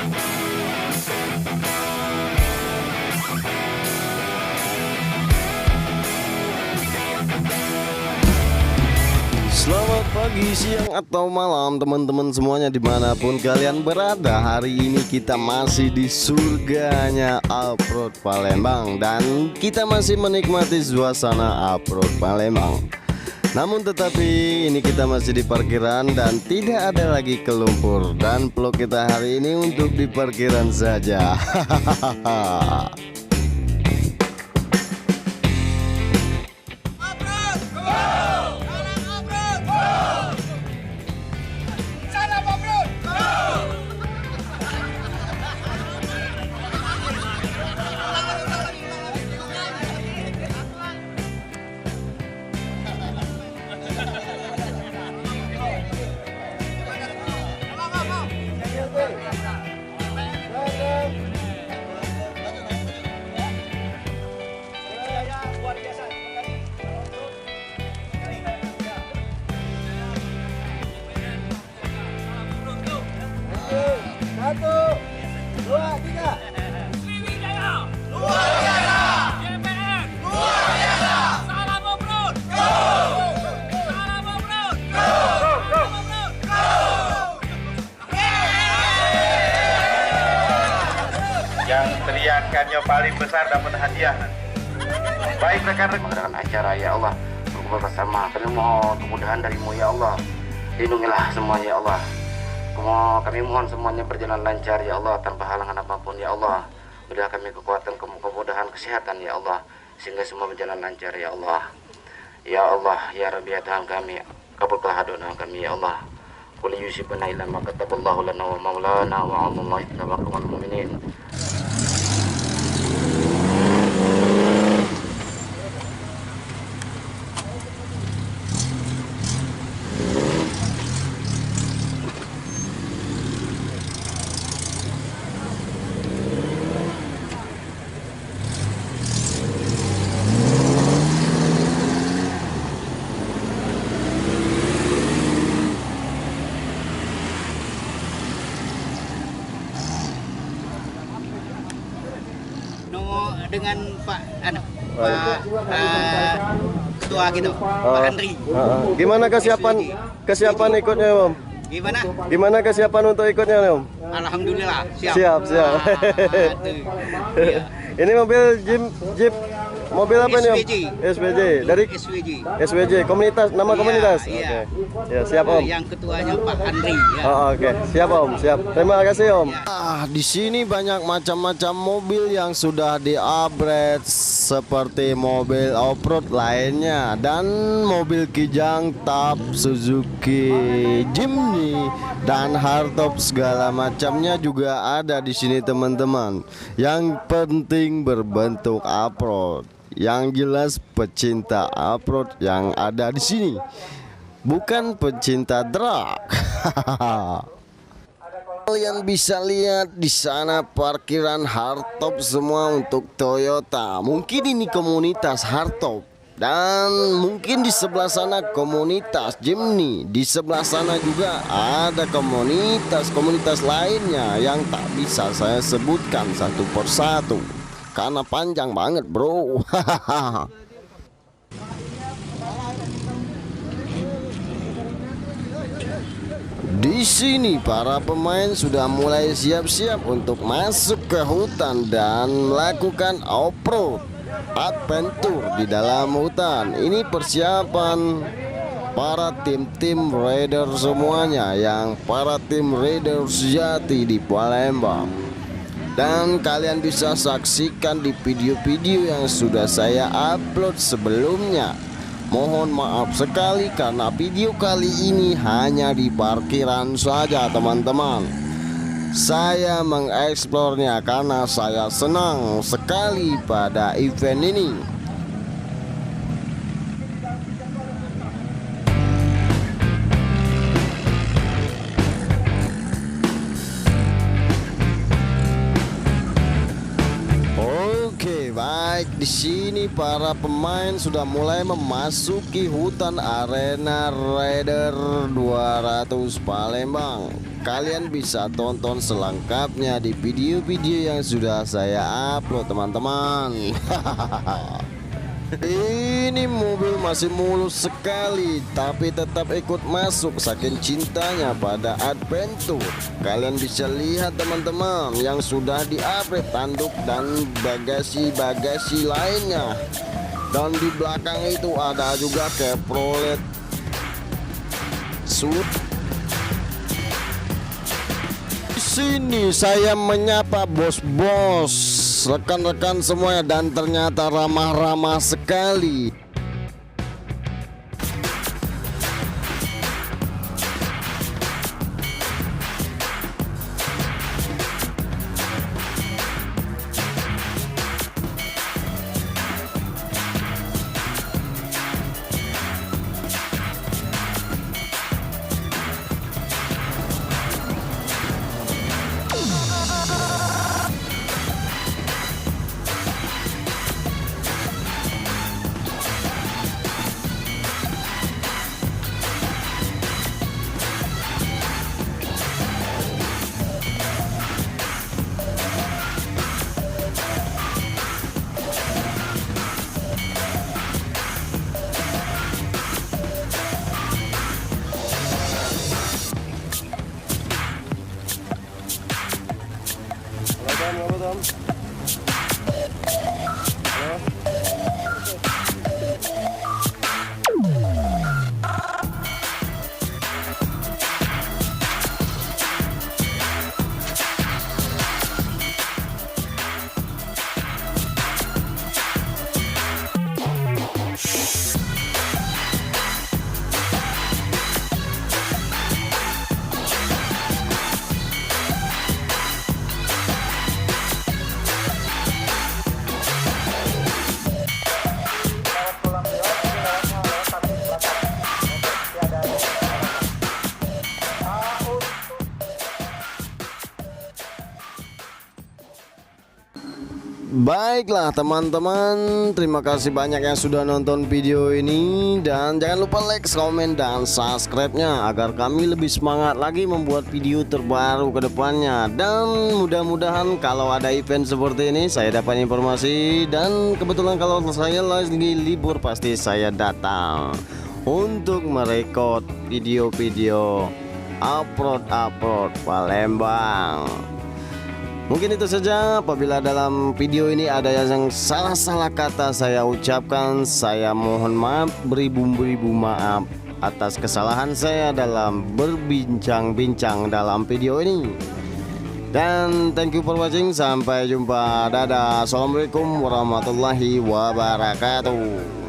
Selamat pagi, siang, atau malam teman-teman semuanya dimanapun kalian berada. Hari ini kita masih di surganya Off-Road Palembang, dan kita masih menikmati suasana Off-Road Palembang. Namun tetapi ini kita masih di parkiran dan tidak ada lagi kelumpur. Dan vlog kita hari ini untuk di parkiran saja. Hahaha. Satu, dua, tiga. Sriwijaya luar biasa. JPM luar biasa. Salam off-road. Go. Salam off-road. Go. Salam off-road. Go. Yang teriakannya paling besar dapat hadiah. Baik rekan-rekan dengan acara ya Allah, berkumpul bersama, kami mohon kemudahan darimu ya Allah. Lindungilah semuanya ya Allah. Kami mohon semuanya berjalan lancar ya Allah, tanpa halangan apapun ya Allah. Berilah kami kekuatan, kemudahan, kesehatan ya Allah, sehingga semua berjalan lancar ya Allah. Ya Allah, ya Rabbi ya Tuhan kami, kabulkanlah doa kami ya Allah. Qul yusibana illa ma kataballahu lana wa maulana wa 'alallahi tawakkalul mu'minin. Dengan Pak Ketua gitu, Pak Andri. Gimana kesiapan ikutnya, Om? Gimana kesiapan untuk ikutnya, Om? Alhamdulillah siap. Siap. Iya. Ini mobil Jeep mobil apa nih, Om? SVJ. SVJ. Dari SVJ, komunitas, nama komunitas. Iya. Oke. Ya, siap, Om. Yang ketuanya Pak Andri ya. Oke. Siap, Om. Siap. Terima kasih, Om. Di sini banyak macam-macam mobil yang sudah di-upgrade seperti mobil off-road lainnya dan mobil Kijang, Tap, Suzuki Jimny dan hardtop segala macamnya juga ada di sini, teman-teman. Yang penting berbentuk off-road. Yang jelas pecinta off-road yang ada di sini, bukan pecinta drag. Kalian bisa lihat di sana parkiran hardtop semua untuk Toyota. Mungkin ini komunitas hardtop. Dan mungkin di sebelah sana komunitas Jimny. Di sebelah sana juga ada komunitas lainnya yang tak bisa saya sebutkan satu persatu karena panjang banget, bro. Di sini para pemain sudah mulai siap-siap untuk masuk ke hutan dan melakukan off-road adventure di dalam hutan. Ini persiapan para tim-tim rider semuanya, yang para tim rider sejati di Palembang. Dan kalian bisa saksikan di video-video yang sudah saya upload sebelumnya. Mohon maaf sekali karena video kali ini hanya di parkiran saja, teman-teman. Saya mengeksplornya karena saya senang sekali pada event ini. Baik, di sini para pemain sudah mulai memasuki hutan arena Rider 200 Palembang. kalian bisa tonton selengkapnya di video-video yang sudah saya upload teman-teman. Ini mobil masih mulus sekali, tapi tetap ikut masuk saking cintanya pada adventure. Kalian bisa lihat teman-teman yang sudah di-upgrade tanduk dan bagasi-bagasi lainnya. Dan di belakang itu ada juga Chevrolet Sud. Di sini saya menyapa bos-bos, rekan-rekan semuanya, dan ternyata ramah-ramah sekali. Baiklah teman-teman, terima kasih banyak yang sudah nonton video ini. Dan jangan lupa like, komen, dan subscribe-nya agar kami lebih semangat lagi membuat video terbaru ke depannya. Dan mudah-mudahan kalau ada event seperti ini saya dapat informasi. Dan kebetulan kalau saya lagi libur pasti saya datang untuk merekod video-video upload Palembang. Mungkin itu saja. Apabila dalam video ini ada yang salah-salah kata saya ucapkan, saya mohon maaf beribu-ribu maaf atas kesalahan saya dalam berbincang-bincang dalam video ini. Dan thank you for watching. Sampai jumpa. Dadah. Assalamualaikum warahmatullahi wabarakatuh.